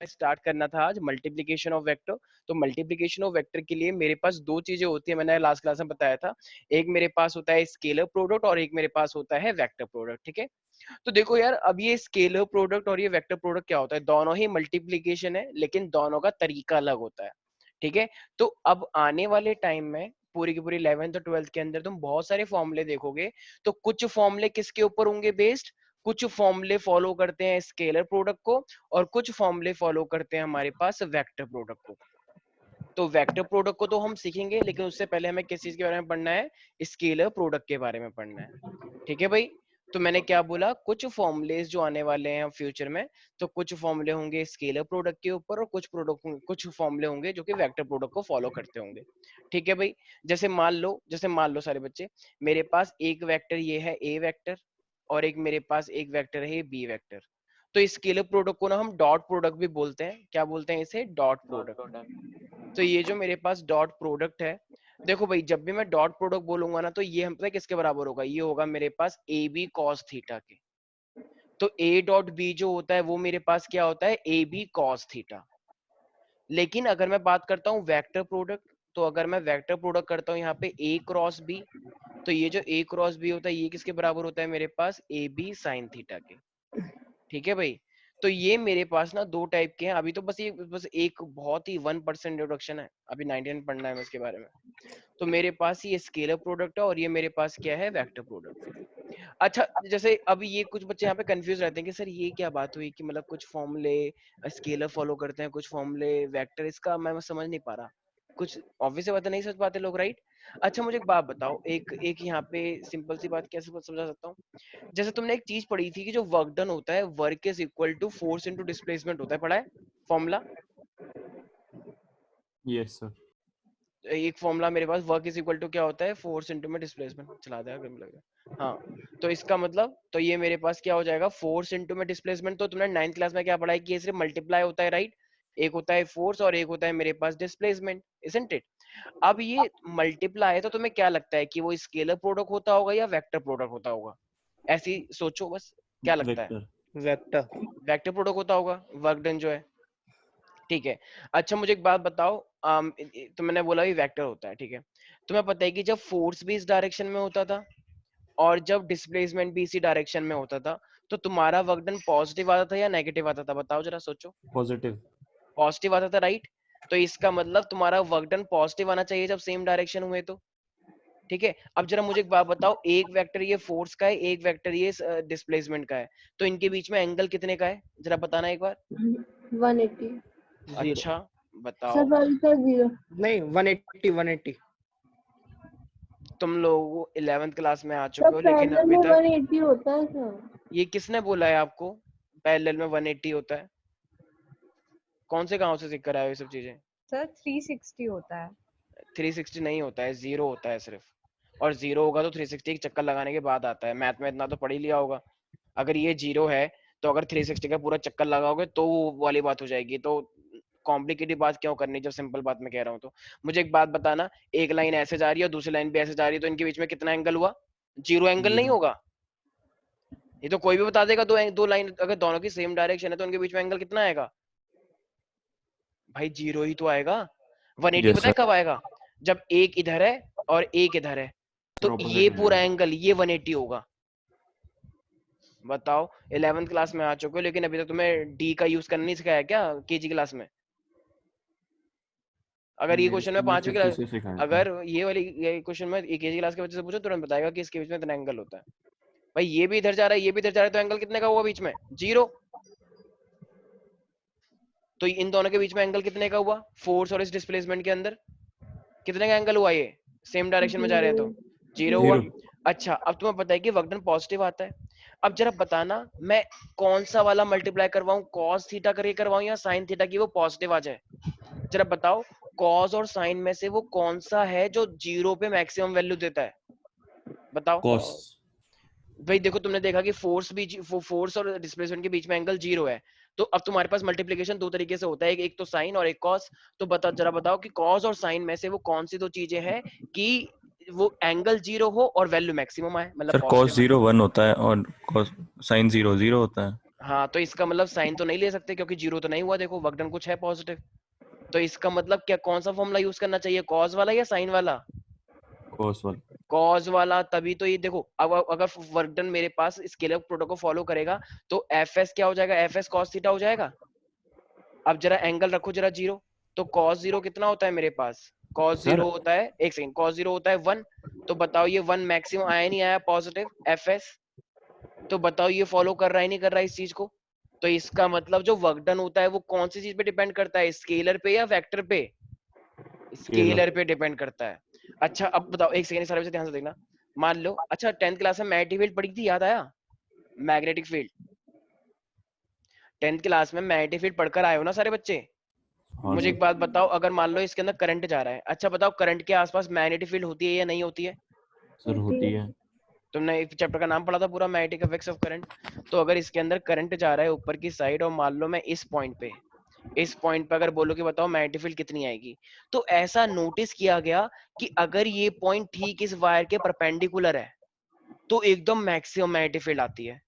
Start करना था आज मल्टीप्लिकेशन ऑफ वेक्टर। तो मल्टीप्लिकेशन ऑफ वेक्टर के लिए मेरे पास दो चीजें होती है, मैंने लास्ट क्लास में बताया था। एक मेरे पास होता है स्केलर प्रोडक्ट और एक मेरे पास होता है वेक्टर प्रोडक्ट, ठीक है। तो देखो यार, अब ये स्केलर प्रोडक्ट और ये वेक्टर प्रोडक्ट क्या होता है, दोनों ही मल्टीप्लिकेशन है लेकिन दोनों का तरीका अलग होता है, ठीक है। तो अब आने वाले टाइम में पूरी की पूरी 11th और 12th के अंदर तुम बहुत सारे फॉर्मूले देखोगे। तो कुछ फॉर्मूले किसके ऊपर होंगे बेस्ड, कुछ फॉर्मूले फॉलो करते हैं स्केलर प्रोडक्ट को और कुछ फॉर्मूले फॉलो करते हैं हमारे पास वेक्टर प्रोडक्ट को। तो वेक्टर प्रोडक्ट को तो हम सीखेंगे, लेकिन उससे पहले हमें किस चीज के बारे में पढ़ना है, स्केलर प्रोडक्ट के बारे में पढ़ना है, ठीक है भाई। तो मैंने क्या बोला, कुछ फॉर्मूलेज जो आने वाले हैं फ्यूचर में, तो कुछ फॉर्मूले होंगे स्केलर प्रोडक्ट के ऊपर और कुछ फॉर्मूले होंगे जो कि वेक्टर प्रोडक्ट को फॉलो करते होंगे, ठीक है भाई। जैसे मान लो सारे बच्चे, मेरे पास एक वेक्टर ये है ए वेक्टर और एक मेरे पास एक वेक्टर है बी वेक्टर। तो स्केलर प्रोडक्ट को ना हम डॉट प्रोडक्ट भी बोलते हैं, क्या बोलते हैं इसे, डॉट प्रोडक्ट। तो ये जो मेरे पास डॉट प्रोडक्ट है, देखो भाई जब भी मैं डॉट प्रोडक्ट बोलूंगा ना, तो ये हम पता है किसके बराबर होगा, ये होगा मेरे पास ए बी कॉस थीटा के। तो ए डॉट बी जो होता है वो मेरे पास क्या होता है, ए बी कॉस थीटा। लेकिन अगर मैं बात करता हूँ वेक्टर प्रोडक्ट, तो अगर मैं वेक्टर प्रोडक्ट करता हूँ यहाँ पे ए क्रॉस बी, तो ये जो ए क्रॉस बी होता है ये किसके बराबर होता है मेरे पास, ए बी साइन थीटा के, ठीक है भाई। तो ये मेरे पास ना दो टाइप के हैं, अभी तो बस एक बहुत ही 1% इंट्रोडक्शन है, अभी 99 पढ़ना है इसके बारे में। तो मेरे पास ये स्केलर प्रोडक्ट है और ये मेरे पास क्या है, वेक्टर प्रोडक्ट है। अच्छा, जैसे अभी ये कुछ बच्चे यहाँ पे कंफ्यूज रहते हैं कि सर ये क्या बात हुई कि मतलब कुछ फॉर्मूले स्केलर फॉलो करते हैं, कुछ फॉर्मूले वेक्टर, इसका मैं समझ नहीं पा रहा। कुछ ऑब्वियस बात नहीं समझ पाते लोग, राइट। अच्छा मुझे एक बात बताओ, एक एक यहाँ पे सिंपल सी बात कैसे समझा सकता हूँ। जैसे तुमने एक चीज पढ़ी थी कि जो वर्क डन होता है, work is equal to force into displacement होता है, पढ़ा है फॉर्मूला। Yes sir. एक फॉर्मूला मेरे पास, वर्क इज इक्वल टू क्या होता है, फोर्स इनटू में डिस्प्लेसमेंट, चला देगा अगर लगे। हाँ, तो इसका मतलब तो ये मेरे पास क्या हो जाएगा, फोर्स इनटू में डिस्प्लेसमेंट। तो तुमने 9th क्लास में क्या पढ़ा है कि ये सिर्फ मल्टीप्लाई होता है, राइट। एक होता है फोर्स और एक होता है मेरे पास डिस्प्लेसमेंट, इजंट इट। अब ये मल्टीप्लाई है तो तुम्हें क्या लगता है कि वो स्केलर प्रोडक्ट होता होगा या वेक्टर प्रोडक्ट होता होगा, ऐसी सोचो बस, क्या लगता है। वेक्टर। वेक्टर। वेक्टर प्रोडक्ट होता होगा वर्क डन जो है, ठीक है। अच्छा मुझे एक बात बताओ, तो मैंने बोला भी वेक्टर होता है, ठीक है। तुम्हें पता है कि जब फोर्स भी इस डायरेक्शन में होता था और जब डिस्प्लेसमेंट भी इसी डायरेक्शन में होता था, तो तुम्हारा वर्क डन पॉजिटिव आता था या नेगेटिव आता था, बताओ जरा सोचो। पॉजिटिव। पॉजिटिव आता था, राइट। तो इसका मतलब तुम्हारा वर्क डन पॉजिटिव आना चाहिए जब सेम डायरेक्शन हुए तो, ठीक है। अब जरा मुझे एक बात बताओ, एक वेक्टर ये फोर्स का है, एक वेक्टर ये डिस्प्लेसमेंट का है, तो इनके बीच में एंगल कितने का है, जरा बताना एक बार। 180। जीरो। अच्छा बताओ। Sir sorry sir 0। नहीं 180 180। तुम लोग 11th क्लास में आ सर चुके हो लेकिन पैरेलल अभी में तक 180 होता है सर। ये किसने बोला है आपको पैरेलल में 180 होता है, कौन से गांव से सीख कर आए हो ये सब चीजें। सर 360 होता है। 360 नहीं होता है, जीरो होता है सिर्फ। और जीरो होगा तो 360 एक चक्कर लगाने के बाद आता है, मैथ में इतना तो पढ़ ही लिया होगा। अगर ये जीरो है तो अगर 360 का पूरा चक्कर लगाओगे तो वो वाली बात हो जाएगी, तो कॉम्प्लिकेटेड बात क्यों करनी जब सिंपल बात मैं कह रहा हूँ। तो मुझे एक बात बताना, एक लाइन ऐसे जा रही है और दूसरी लाइन भी ऐसे जा रही है, तो इनके बीच में कितना एंगल हुआ, जीरो एंगल नहीं जीरो। होगा। ये तो कोई भी बता देगा, दो लाइन अगर दोनों की सेम डायरेक्शन है तो उनके बीच में एंगल कितना आएगा, भाई जीरो ही तो आएगा। 180 यस पता है सर। कब आएगा, जब एक इधर है और एक इधर है, तो ये ऑपोजिट पूरा एंगल ये 180 होगा। बताओ 11th क्लास में आ चुके हो लेकिन अभी तक तुम्हें डी का यूज करना नहीं सिखाया क्या केजी क्लास में। अगर ये मेरे क्वेश्चन स्कूल में में 5वीं 50 क्लास, से सिखाया था। अगर ये क्वेश्चन में केजी क्लास के बच्चे से पूछो तुरंत बताएगा कि इसके बीच में इतना एंगल होता है। भाई ये भी इधर जा रहा है ये भी इधर जा रहा है, तो एंगल कितने का हुआ बीच में, जीरो। तो इन दोनों के बीच में एंगल कितने का हुआ, फोर्स और इस डिस्प्लेसमेंट के अंदर कितने का एंगल हुआ, ये सेम डायरेक्शन में जा रहे हैं तो जीरो हुआ। जीरो। अच्छा अब तुम्हें पता है कि वर्क डन पॉजिटिव आता है। अब जरा बताना मैं कौन सा वाला मल्टीप्लाई करवाऊं, कॉस थीटा करके करवाऊं या साइन थीटा की वो पॉजिटिव आ जाए, जरा बताओ। कॉस और साइन में से वो कौन सा है जो जीरो पे मैक्सिमम वैल्यू देता है, बताओ। कॉस। भाई देखो तुमने देखा कि फोर्स और डिस्प्लेसमेंट के बीच में एंगल जीरो है। तो अब तुम्हारे पास मल्टीप्लिकेशन दो तरीके से होता है, एक तो साइन और एक कॉस। तो जरा बताओ कि कॉस और साइन में से वो कौन सी दो चीजें हैं कि वो एंगल जीरो हो और वैल्यू मैक्सिमम आए, मतलब सर कॉस पॉजिटिव आए। 0 1 होता है और कॉस साइन 0 0 होता है। हाँ, तो इसका मतलब साइन तो नहीं ले सकते क्योंकि जीरो तो नहीं हुआ, देखो वर्क डन कुछ है पॉजिटिव। तो इसका मतलब क्या, कौन सा फॉर्मूला यूज करना चाहिए, कॉस वाला या साइन वाला? कॉस वाला। कॉस वाला। तभी तो ये देखो, अब अगर वर्क डन मेरे पास स्केलर प्रोटोकॉल को फॉलो करेगा तो एफ एस क्या हो जाएगा, एफ एस कॉस थीटा हो जाएगा। अब जरा एंगल रखो जरा जीरो, तो कॉस जीरो कितना होता है मेरे पास, कॉस सर जीरो होता है, एक सेकंड, कॉस जीरो होता है 1। तो बताओ ये 1 मैक्सिमम आया नहीं आया पॉजिटिव एफ एस? तो बताओ ये फॉलो कर रहा है नहीं कर रहा है इस चीज को? तो इसका मतलब जो वर्क डन होता है वो कौन सी चीज पे डिपेंड करता है, स्केलर पे या वेक्टर पे? स्केलर पे डिपेंड करता है। अच्छा अब बताओ, एक सेकंड सारे ध्यान से देखना। मान लो, अच्छा 10th क्लास में मैग्नेटिक फील्ड पढ़ी थी, याद आया? मैग्नेटिक फील्ड 10th क्लास में मैग्नेटिक फील्ड पढ़कर आए हो ना सारे बच्चे? हाँ मुझे एक सर। बात बताओ, अगर मान लो इसके अंदर करंट जा रहा है, अच्छा बताओ करंट के आसपास मैग्नेटिक फील्ड होती है या नहीं होती है? सर होती है। तुमने एक चैप्टर का नाम पढ़ा था पूरा, मैग्नेटिक इफेक्ट्स ऑफ करंट। तो अगर इसके अंदर करंट जा रहा है ऊपर की साइड और मान लो मैं इस पॉइंट पे अगर बोलो कि बताओ मैग्नेटिक फील्ड कितनी आएगी, तो ऐसा नोटिस किया गया कि अगर ये पॉइंट ठीक इस वायर के परपेंडिकुलर है तो एकदम मैक्सिमम मैग्नेटिक फील्ड आती है।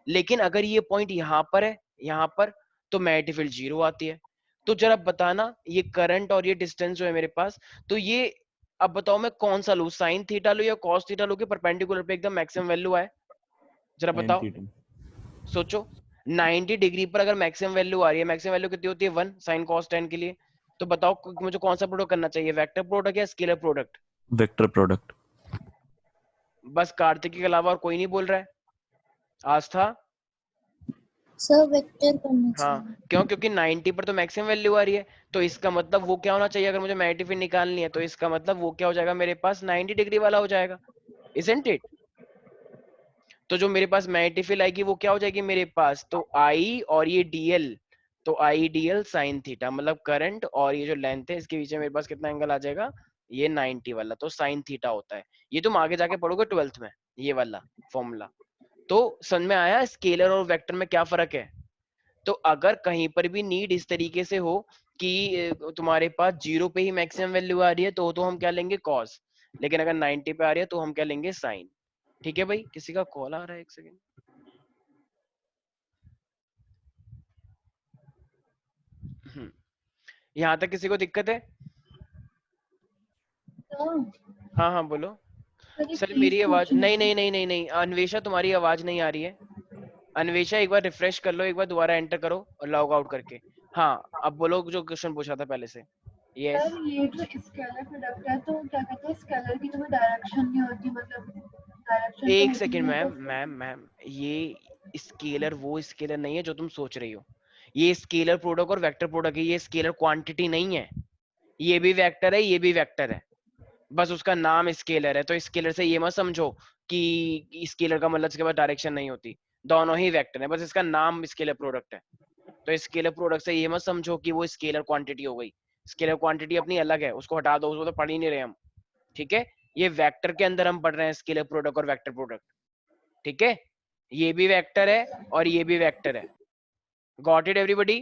लेकिन अगर ये पॉइंट यहाँ पर है, यहाँ पर, तो मैग्नेटिक फील्ड जीरो आती है। तो जरा बताना, ये करंट और ये डिस्टेंस जो है मेरे पास, तो ये अब बताओ मैं कौन सा लूं, साइन थीटा लूं या कॉस थीटा लूं कि परपेंडिकुलर पे एकदम मैक्सिमम वैल्यू आए? जरा साइन बताओ, थीटा। सोचो। 90 डिग्री पर अगर मैक्सिमम वैल्यू आ रही है, मैक्सिमम वैल्यू कितनी होती है 1 साइन कॉस 10 के लिए। तो बताओ मुझे कौन सा प्रोडक्ट करना चाहिए, वेक्टर प्रोडक्ट या स्केलर प्रोडक्ट? Vector product. बस कार्तिक के अलावा और कोई नहीं बोल रहा है? आस्था? सर वेक्टर करना हाँ, चाहिए। क्यों? क्योंकि 90 पर तो मैक्सिमम वैल्यू आ रही है, तो इसका मतलब वो क्या होना चाहिए, अगर मुझे मैग्नेटिक फील्ड निकालनी है तो इसका मतलब वो क्या हो जाएगा मेरे पास, 90 डिग्री वाला हो जाएगा, इजंट इट? तो जो मेरे पास मैग्नेटिक फील्ड आएगी वो क्या हो जाएगी मेरे पास, तो आई और ये डीएल, तो आई डीएल साइन थीटा, मतलब करंट और ये जो लेंथ है इसके बीच में मेरे पास कितना एंगल आ जाएगा, ये 90 वाला, तो साइन थीटा होता है। ये तुम आगे जाके पढ़ोगे 12th में ये वाला फॉर्मूला। तो समझ में आया स्केलर और वेक्टर में क्या फर्क है? तो अगर कहीं पर भी नीड इस तरीके से हो कि तुम्हारे पास जीरो पे ही मैक्सिमम वैल्यू आ रही है तो हम क्या लेंगे कॉस, लेकिन अगर 90 पे आ रही है तो हम क्या लेंगे साइन। ठीक है भाई, किसी का कॉल आ रहा है, एक सेकेंड। यहाँ तक किसी को दिक्कत है? हाँ हाँ बोलो। सर मेरी आवाज, नहीं नहीं नहीं नहीं नहीं, अन्वेषा तुम्हारी आवाज नहीं आ रही है। अन्वेषा एक बार रिफ्रेश कर लो, एक बार दोबारा एंटर करो और लॉग आउट करके। हाँ अब बोलो जो क्वेश्चन पूछा था पहले से। यस सर ये जो स्केलर प्रोडक्ट है तो क्या कहते हैं, स्केलर की तो कोई डायरेक्शन नहीं होती, मतलब डायरेक्शन तो एक होती सेकेंड नहीं है, मैम, तो मैम ये स्केलर वो स्केलर नहीं है जो तुम सोच रही हो। ये स्केलर प्रोडक्ट और वेक्टर प्रोडक्ट है, ये स्केलर क्वांटिटी नहीं है। ये भी वेक्टर है, ये भी वेक्टर है, बस उसका नाम स्केलर है। तो स्केलर से ये मत समझो कि स्केलर का मतलब इसके पास डायरेक्शन नहीं होती, दोनों ही वेक्टर है, बस इसका नाम स्केलर प्रोडक्ट है। तो स्केलर प्रोडक्ट से ये मत समझो कि वो स्केलर क्वांटिटी हो गई। स्केलर क्वांटिटी अपनी अलग है, उसको हटा दो, उसको तो पढ़ ही नहीं रहे हम। ठीक है, ये वेक्टर के अंदर हम पढ़ रहे हैं स्केलर प्रोडक्ट और वेक्टर प्रोडक्ट। ठीक है, ये भी वेक्टर है और ये भी वेक्टर है। Got it everybody?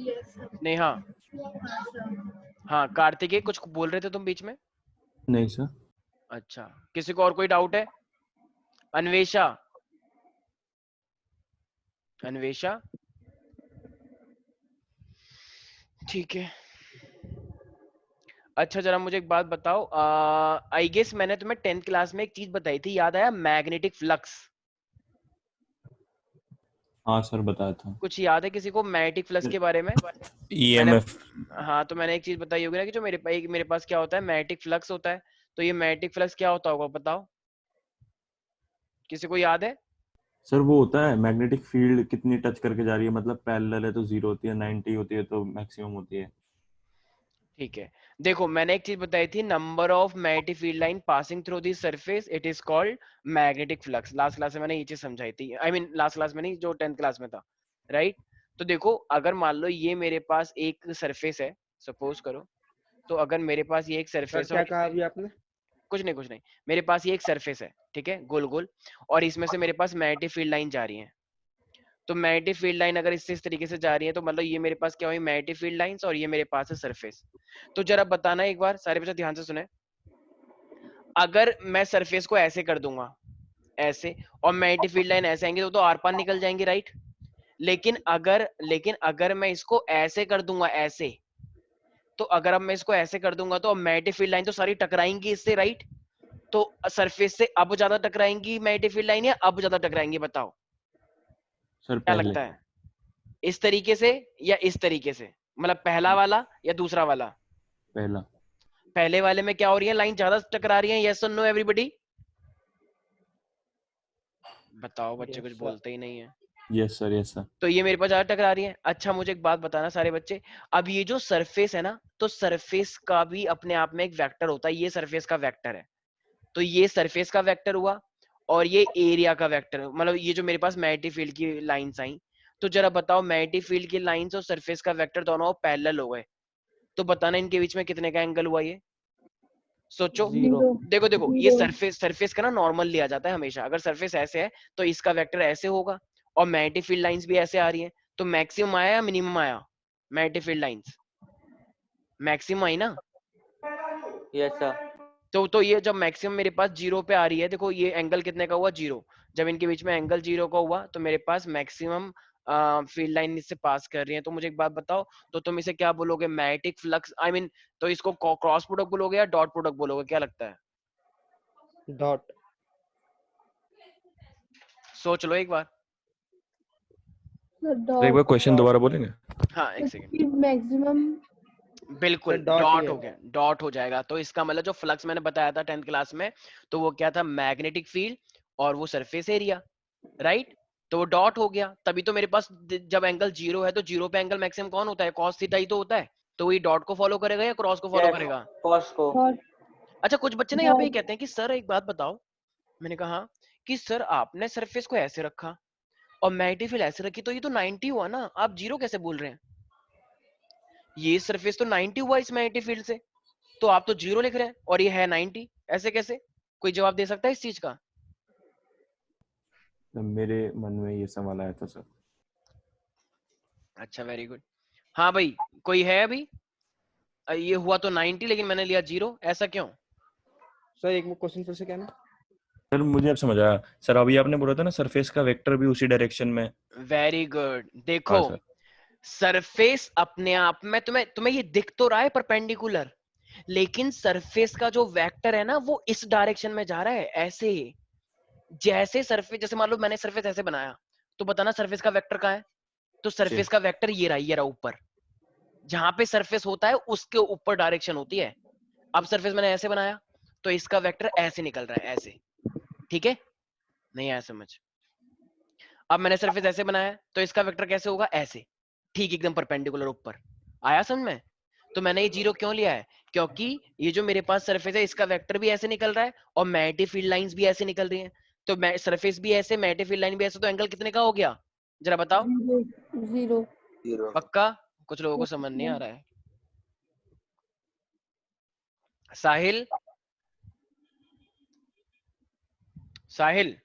Yes sir. Neha? हाँ सर। हाँ कार्तिकेय कुछ बोल रहे थे तुम बीच में? नहीं सर। अच्छा, किसी को और कोई डाउट है? अन्वेषा? अन्वेषा? ठीक है। अच्छा जरा मुझे एक बात बताओ, आई गेस मैंने तुम्हें 10th क्लास में एक चीज बताई थी, याद आया, मैग्नेटिक फ्लक्स? हाँ सर बताया था। कुछ याद है किसी को मैग्नेटिक फ्लक्स के बारे में? मैंने, ईएमएफ। हाँ तो मैंने एक चीज बताई होगी ना कि जो मेरे पास क्या होता है, मैग्नेटिक फ्लक्स होता है। तो ये मैग्नेटिक फ्लक्स क्या होता होगा बताओ, किसी को याद है? सर वो होता है मैग्नेटिक फील्ड कितनी टच करके जा रही है, मतलब पैरेलल है तो 0 होती है, 90 होती है तो मैक्सिमम होती है। ठीक है, देखो मैंने एक चीज बताई थी, number of magnetic field line passing through the surface it is called magnetic flux. Last class में मैंने ये चीज समझाई थी, आई मीन लास्ट क्लास में नहीं, जो 10th क्लास में था, राइट? तो देखो अगर मान लो ये मेरे पास एक सरफेस है, सपोज करो, तो अगर मेरे पास ये एक सर सरफेस है क्या और कहा अभी आपने? कुछ नहीं, मेरे पास ये एक सरफेस है, ठीक है, गोल गोल, और इसमें से मेरे पास मैग्नेटिक फील्ड लाइन जा रही है। तो मैग्नेटिक फील्ड लाइन अगर इससे इस तरीके से जा रही है तो मतलब ये मेरे पास क्या हुई, मैग्नेटिक फील्ड लाइंस, और ये मेरे पास है सरफेस। तो जरा बताना एक बार, सारे बच्चे ध्यान से सुने, अगर मैं सरफेस को ऐसे कर दूंगा, ऐसे, और मैग्नेटिक फील्ड लाइन ऐसे आएंगे तो आर पार निकल जाएंगे, राइट। लेकिन अगर मैं इसको ऐसे कर दूंगा, ऐसे, तो अगर अब मैं इसको ऐसे कर दूंगा तो मैग्नेटिक फील्ड लाइन तो सारी टकराएंगी इससे, राइट। तो सरफेस से अब ज्यादा टकराएंगी मैग्नेटिक फील्ड लाइन, या अब ज्यादा टकराएंगी, बताओ सर क्या पहले। लगता है? इस तरीके से या इस तरीके से, मतलब पहला वाला या दूसरा वाला? पहला। पहले वाले में क्या हो रही है, लाइन ज्यादा टकरा रही है, यस और नो एवरीबॉडी? बताओ, बच्चे कुछ बोलते ही नहीं है। Yes sir, yes sir. तो ये मेरे पास ज्यादा टकरा रही है। अच्छा, मुझे एक बात बताना सारे बच्चे, अब ये जो सरफेस है ना, तो सरफेस का भी अपने आप में एक वेक्टर होता है, ये सरफेस का वेक्टर है। तो ये सरफेस का वेक्टर हुआ, और ये एरिया का वेक्टर, मतलब ये जो मेरे पास मैग्नेटिक फील्ड की लाइंस आई। तो जरा बताओ, मैग्नेटिक फील्ड की लाइंस और सरफेस का वेक्टर दोनों पैरेलल हो गए, तो बताना इनके बीच में कितने का एंगल हुआ ये, सोचो। 0। देखो देखो, ये सरफेस का ना नॉर्मल लिया जाता है हमेशा। अगर सरफेस ऐसे है तो इसका वेक्टर ऐसे होगा, और मैग्नेटिक फील्ड लाइंस भी ऐसे आ रही हैं, तो मैक्सिमम आया या मिनिमम आया? मैग्नेटिक फील्ड लाइंस मैक्सिमम आई ना। Yes sir. तो ये जब मैक्सिमम मेरे पास 0 पे आ रही है, देखो ये एंगल कितने का हुआ, 0। जब इनके बीच में एंगल 0 का हुआ तो मेरे पास मैक्सिमम फील्ड लाइन इससे पास कर रही है। तो मुझे एक बात बताओ, तो तुम इसे क्या बोलोगे, मैग्नेटिक फ्लक्स, आई मीन, तो इसको क्रॉस प्रोडक्ट बोलोगे या डॉट प्रोडक्ट बोलोगे, क्या लगता है? डॉट। सोच लो एक बार। एक बार क्वेश्चन दोबारा बोलेंगे? हाँ, एक सेकंड। मैक्सिमम बिल्कुल, डॉट ही डॉट है। हो गया, डॉट हो जाएगा। तो इसका मतलब जो फ्लक्स मैंने बताया था 10th क्लास में, तो वो क्या था, मैग्नेटिक फील्ड और वो सरफेस एरिया, राइट। तो वो डॉट हो गया, तभी तो मेरे पास जब एंगल 0 है तो 0 पे एंगल मैक्सिमम कौन होता है, कॉस थीटा ही तो होता है। तो ये डॉट को फॉलो करेगा या क्रॉस को फॉलो करेगा? कॉस को। अच्छा, कुछ बच्चे ना यहाँ पे ये कहते हैं कि सर एक बात बताओ। मैंने कहा हाँ, कि सर आपने सरफेस को ऐसे रखा और मैग्नेटिक फील्ड ऐसे रखी, तो ये तो 90 हुआ ना, आप 0 कैसे बोल रहे हैं? ये सरफेस तो 90 हुआ इस मैग्नेटिक फील्ड से, तो आप तो 0 लिख रहे हैं, और ये है 90, ऐसे कैसे? कोई जवाब दे सकता है इस चीज का? तो मेरे मन में ये सवाल आया था सर। अच्छा, वेरी गुड। हाँ भाई, कोई है अभी? ये हुआ तो 90 लेकिन मैंने लिया 0, ऐसा क्यों? सर एक क्वेश्चन फिर से कहना। सर मुझे अब समझ आया सर, अभी आपने बोला था ना सरफेस का वेक्टर भी उसी डायरेक्शन में। Very good. देखो, हाँ सर। सरफेस अपने आप में तुम्हें तुम्हें ये दिख तो रहा है परपेंडिकुलर, लेकिन सरफेस का जो वेक्टर है ना, वो इस डायरेक्शन में जा रहा है, ऐसे। जैसे सरफेस, जैसे मान लो मैंने सरफेस ऐसे बनाया, तो बताना सरफेस का वेक्टर कहाँ है? तो सरफेस का वेक्टर ये रहा ऊपर। जहां पे सरफेस होता है उसके ऊपर डायरेक्शन होती है। अब सरफेस मैंने ऐसे बनाया, तो इसका वेक्टर ऐसे निकल रहा है, ऐसे। ठीक है, नहीं आया समझ? अब मैंने सरफेस ऐसे बनाया, तो इसका वेक्टर कैसे होगा, ऐसे, ठीक एकदम परपेंडिकुलर ऊपर। आया समझ में? तो मैंने ये 0 क्यों लिया है, क्योंकि ये जो मेरे पास सरफेस है इसका वेक्टर भी ऐसे निकल रहा है, और मैग्नेटिक फील्ड लाइंस भी ऐसे निकल रही हैं। तो सरफेस भी ऐसे, मैग्नेटिक फील्ड लाइन भी ऐसे, तो एंगल कितने का हो गया, जरा बताओ? 0। पक्का? कुछ लोगों को समझ नहीं आ रहा है। साहिल, साहिल,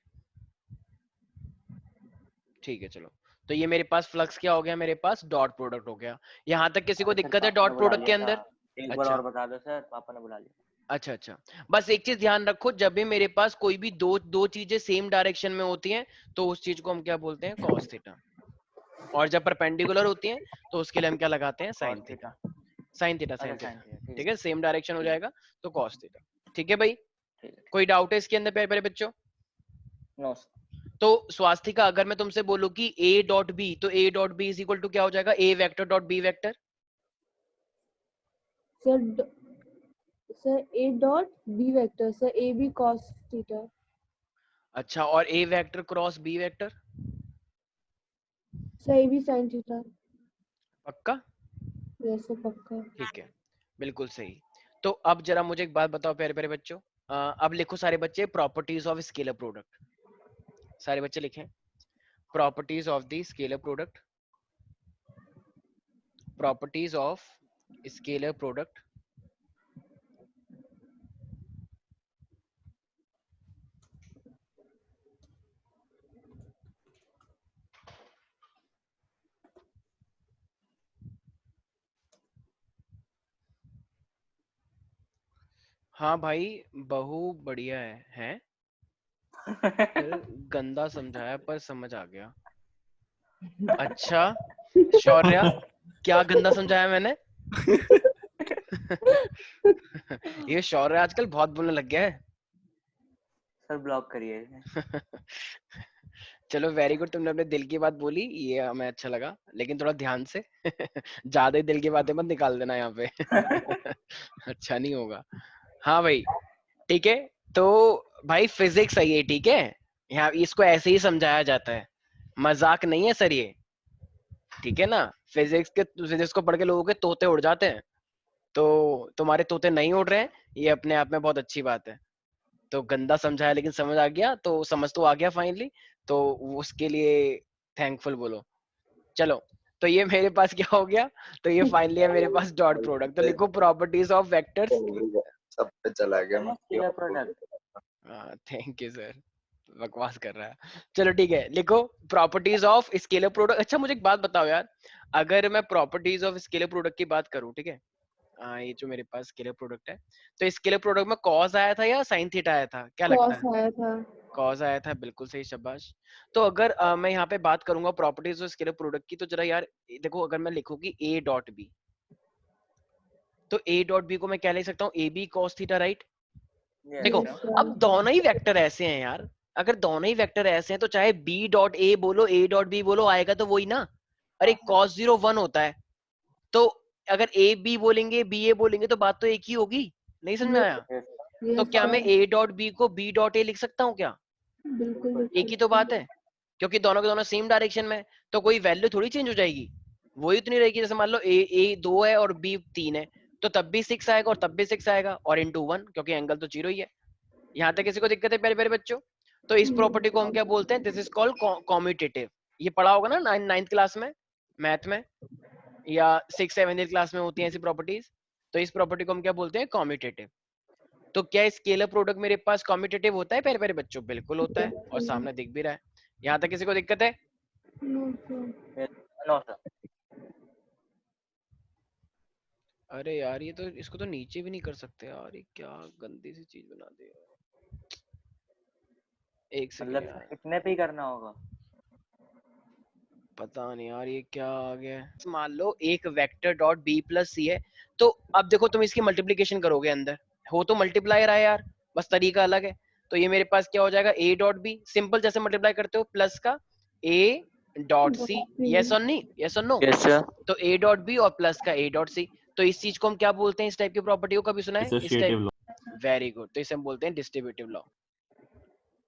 ठीक है चलो। तो ये मेरे पास फ्लक्स क्या हो गया, मेरे पास डॉट प्रोडक्ट हो गया। यहाँ तक किसी को दिक्कत है डॉट प्रोडक्ट के अंदर? एक बार अच्छा और बता दो सर, पापा ने बुला लिया। अच्छा अच्छा, बस एक चीज ध्यान रखो, जब भी मेरे पास कोई भी दो दो चीजें सेम डायरेक्शन में होती हैं, तो उस चीज को हम क्या बोलते हैं, कॉस थीटा। और जब परपेंडिकुलर होती हैं, तो उसके लिए हम क्या लगाते हैं, sine theta. Sine theta, sine अच्छा, थीटा, ठीक है, सेम डायरेक्शन हो जाएगा तो कॉस थीटा। ठीक है भाई, ठीक है। कोई डाउट है इसके अंदर प्यारे प्यारे बच्चों? नो। तो स्वास्तिका, अगर मैं तुमसे बोलूं कि a डॉट बी, तो a dot B is equal to क्या हो जाएगा, a vector dot b vector? Sir A dot B vector, sir A B cos theta. अच्छा, और a vector cross b vector? Sir A B sine theta. पक्का? वैसे पक्का। ठीक है, बिल्कुल सही। तो अब जरा मुझे एक बात बताओ प्यारे प्यारे बच्चों, अब लिखो सारे बच्चे, प्रॉपर्टीज ऑफ स्केलर प्रोडक्ट। सारे बच्चे लिखें, properties of the scalar product. Properties of scalar product. हाँ भाई, बहु बढ़िया है? यार, गंदा समझाया पर समझ आ गया। अच्छा शौर्या, क्या गंदा समझाया मैंने? ये शौर्य आजकल बहुत बोलने लग गया है। सर ब्लॉक करिए इसे। चलो वेरी गुड, तुमने अपने दिल की बात बोली, ये हमें अच्छा लगा, लेकिन थोड़ा ध्यान से। ज्यादा ही दिल की बातें मत निकाल देना यहाँ पे। अच्छा नहीं होगा। हाँ भाई ठीक है, तो भाई फिजिक्स है ये, ठीक है, यहाँ इसको ऐसे ही समझाया जाता है, मजाक नहीं है सर ये, ठीक है ना। फिजिक्स को पढ़ के लोगों के तोते उड़ जाते हैं, तो तुम्हारे तोते नहीं उड़ रहे हैं, ये अपने आप में बहुत अच्छी बात है। तो गंदा समझाया लेकिन समझ आ गया, तो समझ तो आ गया फाइनली, तो उसके लिए थैंकफुल बोलो। चलो, तो ये मेरे पास क्या हो गया, तो ये फाइनली है मेरे पास डॉट प्रोडक्ट। तो लिखो प्रॉपर्टीज ऑफ वेक्टर्स। सब पे चला गया मैं। Scalar product. Thank you sir, बकवास कर रहा है। चलो ठीक है, लिखो प्रॉपर्टीज ऑफ स्केलर प्रोडक्ट। अच्छा मुझे एक बात बताओ यार, अगर मैं प्रॉपर्टीज ऑफ स्केलर प्रोडक्ट की बात करूं, ठीक है, ये जो मेरे पास स्केलर प्रोडक्ट है, तो स्केलर प्रोडक्ट में कॉस आया था या साइन थीटा आया था, क्या लगता है? कॉस आया था। कॉस आया था, बिल्कुल सही, शाबाश। तो अगर मैं यहाँ पे बात करूंगा प्रॉपर्टीज ऑफ स्केलर प्रोडक्ट की, तो जरा यार देखो, अगर मैं लिखूं कि a डॉट बी, तो a डॉट बी को मैं क्या लिख सकता हूँ, A B cos theta, right. देखो Yes, sir. अब दोनों ही वेक्टर ऐसे हैं यार, अगर दोनों ही वेक्टर ऐसे हैं तो चाहे b डॉट a बोलो a डॉट b बोलो, आएगा तो वही ना। अरे cos 0 1 होता है, तो अगर a b बोलेंगे b a बोलेंगे तो बात तो एक ही होगी, नहीं समझ में आया? तो Yes, क्या मैं sir. a डॉट b को b डॉट a लिख सकता हूँ क्या? बिल्कुल एक ही तो बात है, क्योंकि दोनों के दोनों सेम डायरेक्शन में, तो कोई वैल्यू थोड़ी चेंज हो जाएगी, वही उतनी रहेगी। जैसे मान लो a 2 है और b 3 है, तो तब भी 6 आएगा और तब भी 6 आएगा, और इनटू 1, क्योंकि एंगल तो 0 ही है। यहाँ तक किसी को दिक्कत है प्यारे प्यारे बच्चों? तो इस प्रॉपर्टी को हम क्या बोलते हैं, दिस इज कॉल्ड कॉम्यूटेटिव। ये पढ़ा होगा ना नाइन्थ क्लास में मैथ में, या 6 7 क्लास में होती है ऐसी प्रॉपर्टीज। तो इस प्रॉपर्टी को हम क्या बोलते हैं, कॉम्यूटेटिव। तो क्या स्केलर प्रोडक्ट मेरे पास कॉम्यूटेटिव होता है प्यारे प्यारे बच्चों? बिल्कुल होता है, और सामने दिख भी रहा है। यहाँ तक किसी को दिक्कत है? No sir. अरे यार ये तो, इसको तो नीचे भी नहीं कर सकते यार, ये क्या गंदी सी चीज बना दी यार। एक सेकंड मतलब यार, इतने पे ही करना होगा। पता नहीं यार ये क्या आ गया है। मान लो एक वेक्टर डॉट बी प्लस सी है, तो अब देखो तुम इसकी मल्टीप्लीकेशन करोगे, अंदर हो तो मल्टीप्लायर है यार, बस तरीका अलग है। तो ये मेरे पास क्या हो जाएगा, ए डॉट बी, सिंपल जैसे मल्टीप्लाई करते हो प्लस का ए डॉट सी, यस और नहीं, यस और नो। Yes sir. तो ए डॉट बी और प्लस का ए डॉट सी, तो इस चीज को हम क्या बोलते हैं, इस टाइप की प्रॉपर्टी को कभी सुना है इस type? Associative law very good, तो इसे हम बोलते हैं distributive law.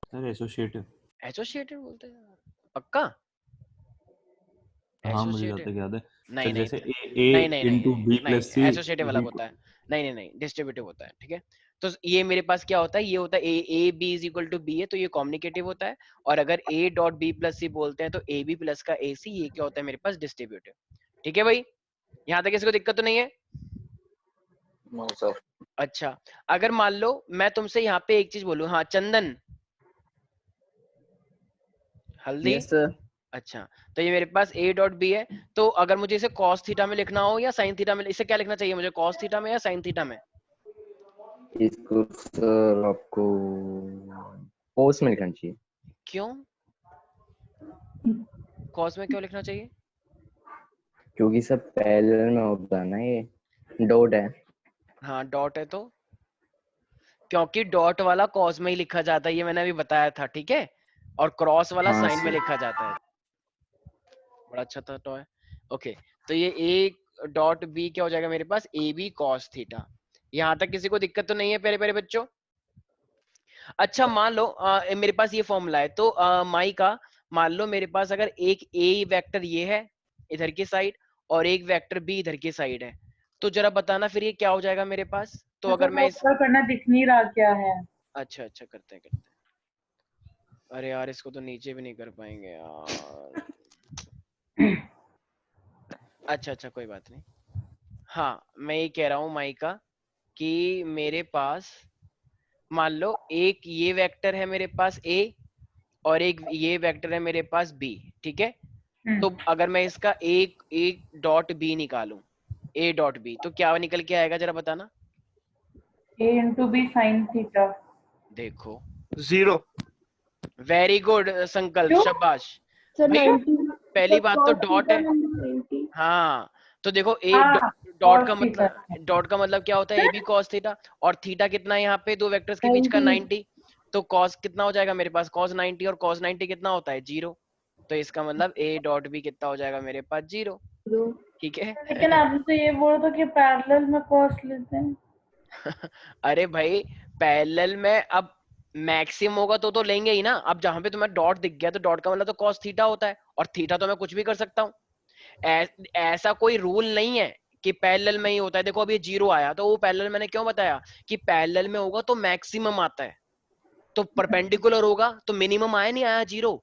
Sir, associative. Associative बोलते हैं पक्का? हाँ मुझे जहाँ एसोसिएटिव तक याद है नहीं सर, नहीं जैसे नहीं ए नहीं इंटू नहीं बी नहीं, प्लस सी, एसोसिएटिव अलग होता है। नहीं नहीं नहीं, डिस्ट्रीब्यूटिव होता है, ठीक है। तो ये मेरे पास क्या होता है, ये होता है A B is equal to B है, तो ये कम्युनिकेटिव होता है। और अगर A dot B plus C बोलते हैं तो ए बी प्लस का ए सी, ये क्या होता है मेरे पास, डिस्ट्रीब्यूटिव। ठीक है भाई, यहाँ तक किसी को दिक्कत तो नहीं है? No sir. अच्छा, अगर मान लो मैं तुमसे यहाँ पे एक चीज बोलूं, हाँ चंदन हल्दी, यस सर। अच्छा, तो ये मेरे पास a डॉट बी है, तो अगर मुझे इसे cos थीटा में लिखना हो या sin थीटा में, इसे क्या लिखना चाहिए मुझे, cos थीटा में या sin थीटा में? इसको सर आपको कोस में लिखना चाहिए। क्यों cos में क्यों लिखना चाहिए? क्योंकि सब पैरेलल में होता है ना, ये डॉट है। हाँ डॉट है, तो क्योंकि डॉट वाला cos में ही लिखा जाता है, ये मैंने अभी बताया था, ठीक है, और क्रॉस वाला हाँ sin में सर। लिखा जाता है। बड़ा अच्छा था तो है। ओके, तो ये a डॉट b क्या हो जाएगा मेरे पास, ए बी cos थीटा। यहाँ तक किसी को दिक्कत तो नहीं है प्यारे प्यारे बच्चों? अच्छा मान लो मेरे पास ये फॉर्मूला है, तो माई का मान लो मेरे पास अगर एक ए वेक्टर ये है इधर की साइड, और एक वेक्टर बी इधर की साइड है, तो जरा बताना फिर ये क्या हो जाएगा मेरे पास। तो अगर मैं इस, करना दिख नहीं रहा क्या है। अच्छा अच्छा करते हैं करते हैं। अरे यार इसको तो नीचे भी नहीं कर पाएंगे यार। अच्छा अच्छा कोई बात नहीं। हाँ मैं ये कह रहा हूँ माइका, कि मेरे पास मान लो एक ये वेक्टर है मेरे पास a, और एक ये वेक्टर है मेरे पास b, ठीक है। तो अगर मैं इसका एक डॉट b निकालूं, a डॉट b, तो क्या निकल के आएगा जरा बताना। a into B sine theta. देखो 0। वेरी गुड संकल्प, क्यों? शाबाश सर भाई। 90 पहली सर बात तो cos डॉट थीटा है। नंबर 90 हाँ तो देखो ए हाँ डॉट का cos थीटा मतलब, डॉट का मतलब क्या होता है, ए बी कॉस थीटा, और थीटा कितना है यहाँ पे दो वेक्टर्स के बीच का 90 90। तो कॉस कितना हो जाएगा मेरे पास, कॉस 90, और कॉस 90 कितना होता है 0। तो इसका मतलब ए डॉट बी कितना हो जाएगा मेरे पास 0। ठीक है। लेकिन आपने तो ये बोला था कि पैरेलल में cos लेते हैं। अरे भाई पैरेलल में अब मैक्सिमम होगा तो लेंगे ही ना। अब जहां पे तुम्हें डॉट दिख गया तो डॉट का मतलब तो कॉस थीटा होता है, और थीटा तो मैं कुछ भी कर सकता हूँ। ऐसा कोई रूल नहीं है कि पैरेलल में ही होता है। देखो अभी 0 आया तो वो पैरेलल, मैंने क्यों बताया कि पैरेलल में होगा तो मैक्सिमम आता है, तो परपेंडिकुलर होगा तो मिनिमम आया नहीं आया 0।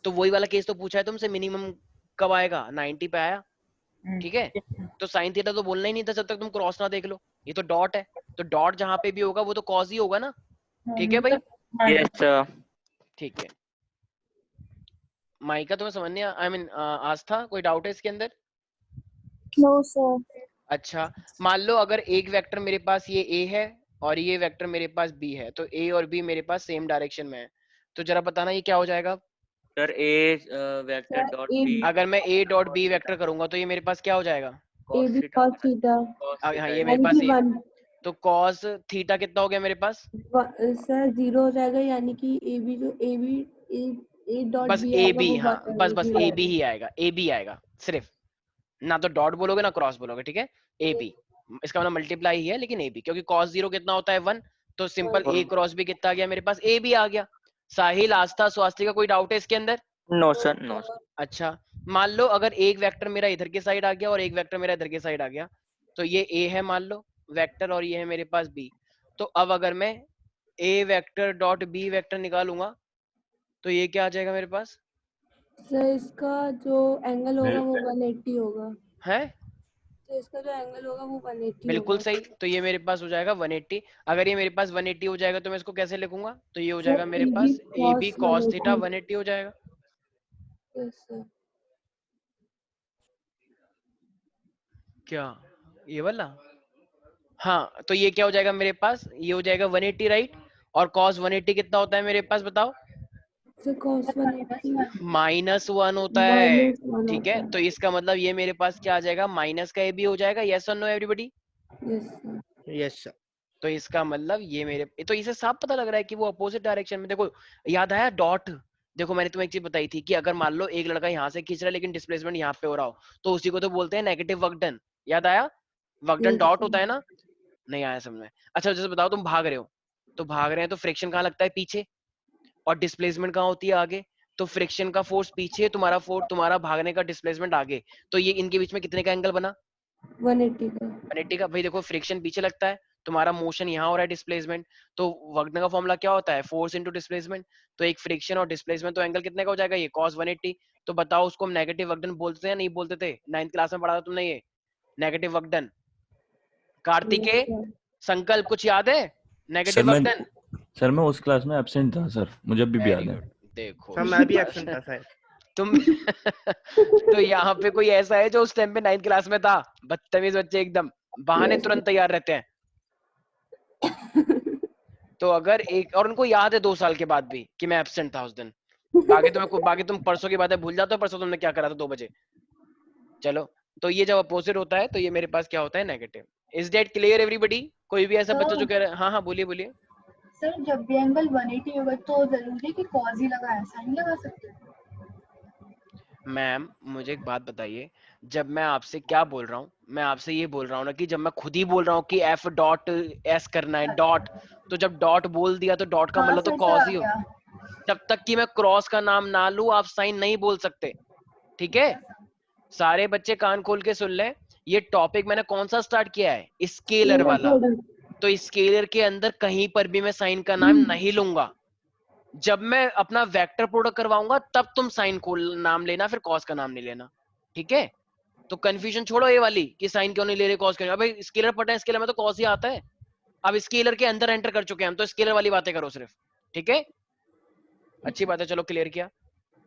तो वही वाला केस तो पूछा है तुमसे, मिनिमम कब आएगा, 90 पे आया। ठीक है, तो साइन थीटा तो बोलना ही नहीं था जब तक तुम क्रॉस ना देख लो। ये तो डॉट है, तो डॉट जहां पे भी होगा वो तो कॉस ही होगा ना। ठीक है भाई, यस सर। ठीक है। माइका तुम्हें समझ नहीं, आई मीन आस्था, कोई डाउट है इसके अंदर? No sir. अच्छा, मान लो अगर एक वेक्टर मेरे पास ये ए है और ये वेक्टर मेरे पास बी है, तो ए और बी मेरे पास सेम डायरेक्शन में है, तो जरा बताना ये क्या हो जाएगा। सर ए वेक्टर डॉट बी अगर मैं ए डॉट बी वेक्टर करूंगा तो ये मेरे पास क्या हो जाएगा, cos AB theta cos theta हाँ ये मेरे यानी पास कि ए, 1 तो कॉस थीटा कितना हो गया मेरे पास, सर 0 हो जाएगा, यानी कि AB जो A डॉट बस B ए आएगा बी, वो हाँ बस 0 ए बी आएगा। ही आएगा, ए बी आएगा सिर्फ, ना तो डॉट बोलोगे ना क्रॉस बोलोगे। ठीक है, ए बी, इसका मतलब मल्टीप्लाई ही है लेकिन ए बी, क्योंकि कॉस 0 कितना होता है 1, तो सिंपल ए क्रॉस बी कितना आ गया मेरे पास, ए बी आ गया। साहिल, आस्था, स्वास्तिका, कोई डाउट है इसके अंदर? No sir no sir. अच्छा, मान लो अगर एक वेक्टर मेरा इधर के साइड आ गया और एक वेक्टर मेरा इधर के साइड आ गया, तो ये ए है मान लो वेक्टर, और ये है मेरे पास बी। तो अब अगर मैं ए वेक्टर डॉट बी वेक्टर निकालूंगा तो ये क्या आ जाएगा मेरे पास, सर इसका जो एंगल होगा वो 180 होगा। है तो इसका जो एंगल होगा वो 180 बिल्कुल होगा। सही। तो ये मेरे पास हो जाएगा 180। अगर ये मेरे पास 180 हो जाएगा तो मैं इसको कैसे लिखूंगा, तो ये हो जाएगा सर मेरे AB पास A B cos cos theta 180। 180 हो जाएगा। Yes sir. क्या ये वाला, हाँ तो ये क्या हो जाएगा मेरे पास, ये हो जाएगा 180 राइट, और कॉस 180 कितना होता है मेरे पास बताओ, सर cos 180 -1 होता है। -1 ठीक होता है, है। तो इसका मतलब ये मेरे पास क्या आ जाएगा, माइनस का ए बी हो जाएगा। यस और no everybody? Yes sir. Yes sir. तो इसका मतलब ये मेरे, तो इसे साफ पता लग रहा है कि वो अपोजिट डायरेक्शन में। देखो याद आया डॉट, देखो मैंने तुम्हें एक चीज बताई थी कि अगर मान लो एक लड़का यहाँ से खींच रहा है लेकिन डिस्प्लेसमेंट यहाँ पे हो रहा हो, तो उसी को तो बोलते हैं नेगेटिव वर्क डन। याद आया, वर्क डन यस डॉट होता सर। है ना, नहीं आया समझ में? अच्छा जैसे बताओ तुम भाग रहे हो, तो भाग रहे हैं तो फ्रिक्शन कहाँ लगता है, पीछे, और डिस्प्लेसमेंट कहाँ होती है, आगे। तो फ्रिक्शन का फोर्स पीछे, तुम्हारा फोर्स, तुम्हारा भागने का डिस्प्लेसमेंट आगे, तो ये इनके बीच में कितने का एंगल बना, 180 का। 180 का। भाई देखो फ्रिक्शन पीछे लगता है, तुम्हारा मोशन यहाँ हो रहा है डिस्प्लेसमेंट, तो वर्क डन का फॉर्मूला क्या होता है, फोर्स इनटू डिस्प्लेसमेंट। तो एक फ्रिक्शन और डिस्प्लेसमेंट, तो एंगल कितने का हो जाएगा, ये cos 180। तो बताओ उसको हम नेगेटिव वर्क डन बोलते हैं, नहीं बोलते थे, 9th क्लास में पढ़ा था तुमने ये नेगेटिव वर्क डन। कार्तिकेय, संकल्प, कुछ याद है सर नेगेटिव मैं वर्क डन? सर मैं उस क्लास में एब्सेंट था सर, मुझे अभी भी याद वेरी है। गुड, देखो सर मैं भी एब्सेंट था सर। तुम तो यहाँ पे कोई ऐसा है जो उस टाइम पे 9th क्लास में था? बदतमीज बच्चे एकदम, बहाने तुरंत तैयार रहते हैं। तो अगर एक और उनको याद है 2 साल के बाद भी कि मैं एब्सेंट था उस दिन, बाकी तुम परसों की बातें भूल जाते हो, परसों तुमने क्या करा था 2 बजे। चलो, तो ये जब अपोजिट होता है तो ये मेरे पास क्या होता है, negative. Is that clear everybody? कोई भी ऐसा बच्चा जो कह रहा है, हाँ हाँ बोलिए बोलिए। सर जब भी एंगल 180 होगा तो जरूरी कि cos ही लगा, ऐसा नहीं लगा सकते? मैम मुझे एक बात बताइए, जब मैं आपसे क्या बोल रहा हूँ, मैं आपसे ये बोल रहा हूँ ना कि जब मैं खुद ही बोल रहा हूँ कि एफ डॉट एस करना है डॉट, तो जब डॉट बोल दिया तो डॉट का हाँ मतलब तो सर कॉस आ ही हो। गया। जब तक कि मैं क्रॉस का नाम ना लूं आप साइन नहीं बोल सकते। ठीक है, सारे बच्चे कान खोल के सुन लें, ये टॉपिक मैंने कौन सा स्टार्ट किया है, स्केलर वाला। तो स्केलर के अंदर कहीं पर भी मैं साइन का नाम नहीं लूंगा। जब मैं अपना वेक्टर प्रोडक्ट करवाऊंगा तब तुम साइन को नाम लेना, फिर कॉस का नाम नहीं लेना। ठीक है, तो कंफ्यूजन छोड़ो ये वाली कि साइन क्यों नहीं ले रहे, कॉस क्यों नहीं। भाई स्केलर पढ़ना है, स्केलर में तो कॉस ही आता है। अब स्केलर के अंदर एंटर कर चुके हैं हम, तो स्केलर वाली बातें करो सिर्फ। ठीक है, अच्छी बात है, चलो क्लियर किया।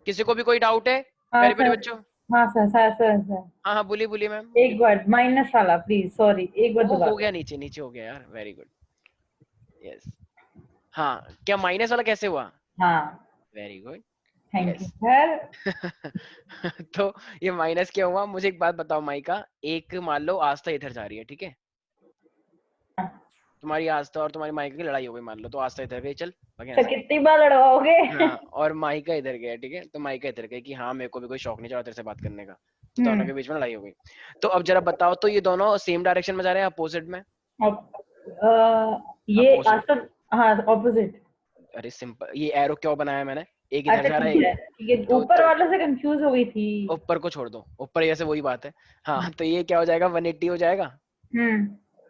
किसी को भी कोई डाउट है प्यारे प्यारे बच्चों? हाँ सर सर सर सर हाँ हाँ बोलिए बोलिए मैम। एक बार माइनस वाला प्लीज, सॉरी एक बार वो दोबारा। हो गया, नीचे नीचे हो गया यार, वेरी गुड। यस, हाँ क्या माइनस वाला कैसे हुआ? हाँ, very good. Thank you yes sir. तो ये माइनस क्या हुआ? मुझे एक बात बताओ माइका, एक मान लो आस्था इधर जा रही है, ठीक है? तुम्हारी आस्था और तुम्हारी माइका की लड़ाई हो गई मान लो, तो आस्था इधर गई, चल भाग यहाँ तो से। कितनी बार लड़वाओगे? हाँ, और माइका इधर गया, ठीक है? तो माइका इधर गई कि हाँ मेरे को भी कोई शौक नहीं चढ़ा तेरे से बात करने का, तो दोनों के बीच में लड़ाई हो गई। तो अब जरा बताओ, तो ये दोनों सेम डायरेक्शन में जा रहे हैं अपोजिट में? ये Opposite. आस्था, हाँ ऑपोजिट। अरे सिंपल, ये एरो क्यों बनाया मैंने? एक इधर अच्छा जा रहा ठीक है, है ठीक है, तो ऊपर वाले से कंफ्यूज हो गई थी। ऊपर को छोड़ दो, ऊपर जैसे वही बात है। हाँ, तो ये क्या हो जाएगा? 180 हो जाएगा।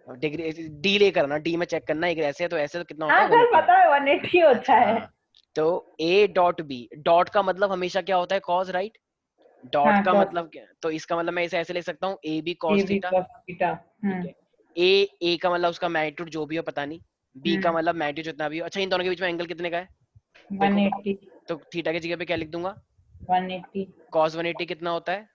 डिग्री डी ले करना, डी में चेक करना, एक ऐसे है तो ऐसे, तो कितना होता हाँ है? सर 180। पता है 180 होता है। हाँ, तो ए डॉट बी, डॉट का मतलब हमेशा क्या होता है? Cos, right? डॉट हाँ, का cos, मतलब क्या? तो इसका मतलब मैं इसे ऐसे ले सकता हूँ, A B A cos B theta, cos theta। ठीक है? ए का मतलब उसका मैग्नीट्यूड जो भी हो पता नहीं, बी का मतलब मैग्नीट्यूड जितना भी हो। अच्छा, इन दोनों के बीच में एंगल कितने का है? देखो, 180। तो थीटा की जगह पे क्या लिख दूंगा? 180। कॉस 180 कितना होता है?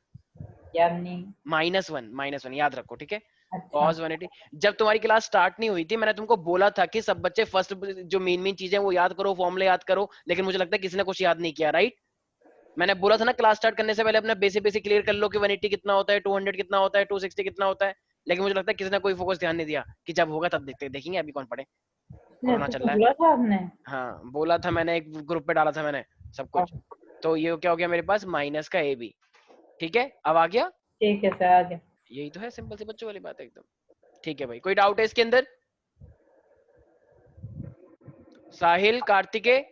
याद नहीं। -1 याद रखो, ठीक है? अच्छा कॉस 180। जब तुम्हारी क्लास स्टार्ट नहीं हुई थी, मैंने तुमको बोला था कि सब बच्चे फर्स्ट जो मेन चीजें वो याद करो, फॉर्मूले याद करो, लेकिन मुझे लगता है किसी ने कुछ याद नहीं किया, राइट? मैंने बोला था ना क्लास स्टार्ट करने से पहले अपना बेसिक क्लियर कर लो कि 180 कितना होता है, 200 कितना होता है, 260 कितना होता है। लेकिन मुझे लगता है किसी ने कोई फोकस ध्यान नहीं दिया कि जब होगा तब देखेंगे, अभी कौन पढ़े, कोरोना ऐसे चल तो रहा है। बोला था आपने। हाँ, बोला था मैंने, एक ग्रुप पे डाला था मैंने सब कुछ। तो ये क्या हो गया मेरे पास? माइनस का ए बी, ठीक है? अब आ गया? ठीक है सर आ गया। यही तो है सिंपल सी बच्चों वाली बात है एकदम। ठीक है भाई, कोई डाउट है इसके अंदर? साहिल, कार्तिकेय,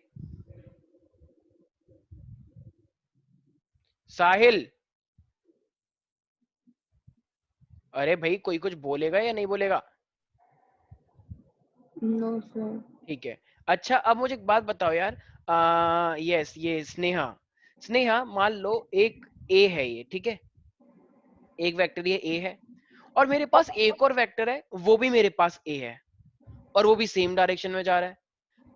साहिल, अरे भाई कोई कुछ बोलेगा या नहीं बोलेगा? No sir. ठीक है। अच्छा, अब मुझे एक बात बताओ यार, यस, ये स्नेहा, स्नेहा मान लो एक ए है ये, ठीक है? एक वेक्टर ये ए है, और मेरे पास एक और वेक्टर है, वो भी मेरे पास ए है, और वो भी सेम डायरेक्शन में जा रहा है।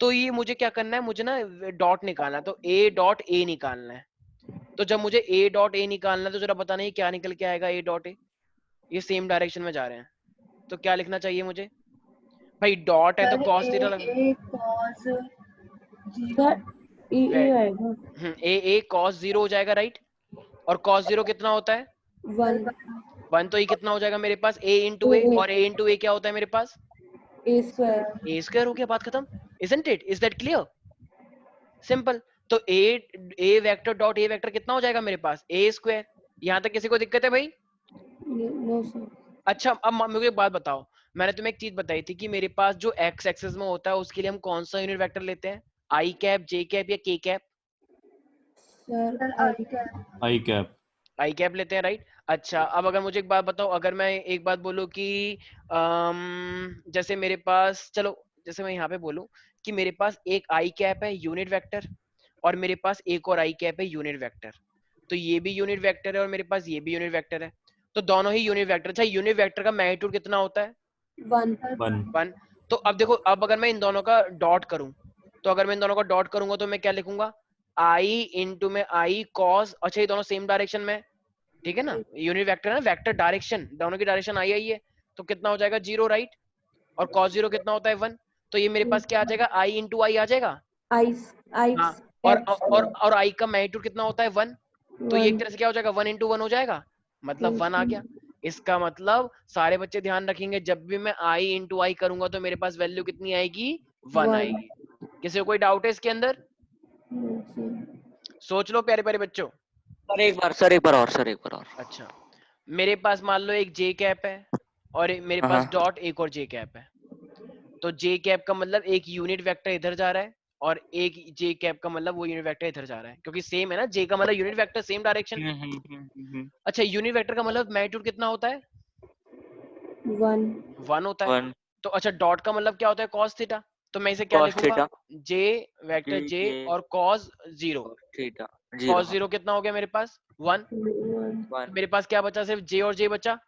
तो ये मुझे क्या करना है? मुझे ना डॉट निकालना है, तो ए डॉट ए निकालना है। तो जब मुझे ए डॉट ए निकालना है, तो जरा बताना ये क्या निकल के आएगा? ए डॉट ए, ये सेम डायरेक्शन में जा रहे हैं, तो क्या लिखना चाहिए मुझे? भाई डॉट है तो कॉस थीटा लग, ए कॉस सर ए आएगा। ए कॉस 0 हो जाएगा, राइट? और कॉस 0 कितना होता है? 1 तो ये कितना हो जाएगा मेरे पास? ए इंटू ए, और ए इंटू ए क्या होता है मेरे पास? ए स्क्वायर। ए स्क्वायर हो गया, बात खत्म। Isn't it? Is that clear? Simple. तो ए वेक्टर डॉट ए वेक्टर कितना हो जाएगा मेरे पास? ए स्क्वायर। यहाँ तक किसी को दिक्कत है भाई? No sir. अच्छा, अब मुझे एक बात बताओ, मैंने तुम्हें एक चीज बताई थी कि मेरे पास जो एक्स एक्सिस में होता है उसके लिए हम कौन सा यूनिट वेक्टर लेते हैं? आई कैप, जे कैप या के cap? Sir I cap. I cap लेते हैं, राइट? अच्छा, अब अगर मुझे एक बात बताओ, अगर मैं एक बात बोलूं कि जैसे मेरे पास, चलो जैसे मैं यहाँ पे बोलूं कि मेरे पास एक आई कैप है यूनिट वेक्टर, और मेरे पास एक और आई कैप है यूनिट वेक्टर, तो ये भी यूनिट वेक्टर है और मेरे पास ये भी यूनिट वेक्टर है, तो दोनों ही यूनिट वेक्टर। अच्छा, यूनिट वेक्टर का मैग्नीट्यूड कितना होता है? 1। तो अब देखो, अब अगर मैं इन दोनों का डॉट करूं, तो अगर मैं इन दोनों का डॉट करूंगा तो मैं क्या लिखूंगा? आई इंटू में आई कॉस, अच्छा ये दोनों सेम डायरेक्शन में, ठीक है ना? यूनिट वेक्टर है ना, वेक्टर डायरेक्शन, दोनों की डायरेक्शन आई आई है, तो कितना हो जाएगा? 0, राइट? और कॉस 0 कितना होता है? 1। तो ये मेरे पास क्या आ जाएगा? आई इंटू आई आ जाएगा। आई हाँ, और आई का मैग्नीट्यूड कितना होता है? 1। तो ये एक तरह से क्या हो जाएगा? 1 इंटू 1 हो जाएगा, मतलब 1 आ गया। इसका मतलब सारे बच्चे ध्यान रखेंगे, जब भी मैं आई इंटू आई करूंगा तो मेरे पास वैल्यू कितनी आएगी? 1 आएगी। किसी को कोई डाउट है इसके अंदर? सोच लो प्यारे प्यारे बच्चों। सर एक बार और। अच्छा, मेरे पास मान लो एक जे कैप है और मेरे पास डॉट एक और जे कैप है, तो जे कैप का मतलब एक यूनिट वेक्टर इधर जा रहा है और एक जे कैप का मतलब वो यूनिट वेक्टर इधर जा रहा है, क्योंकि सेम है ना, जे का मतलब यूनिट वेक्टर, सेम डायरेक्शन। अच्छा, यूनिट वेक्टर का मतलब मैग्नीट्यूड कितना होता है? 1 होता है। तो अच्छा, डॉट का मतलब क्या होता है? Cos theta. तो मैं इसे क्या लिखूंगा? जे वेक्टर जे और कॉस 0 थीटा। कॉस 0 कितना हो गया मेरे पास? 1। मेरे पास क्या बचा? सिर्फ जे और जे बचा,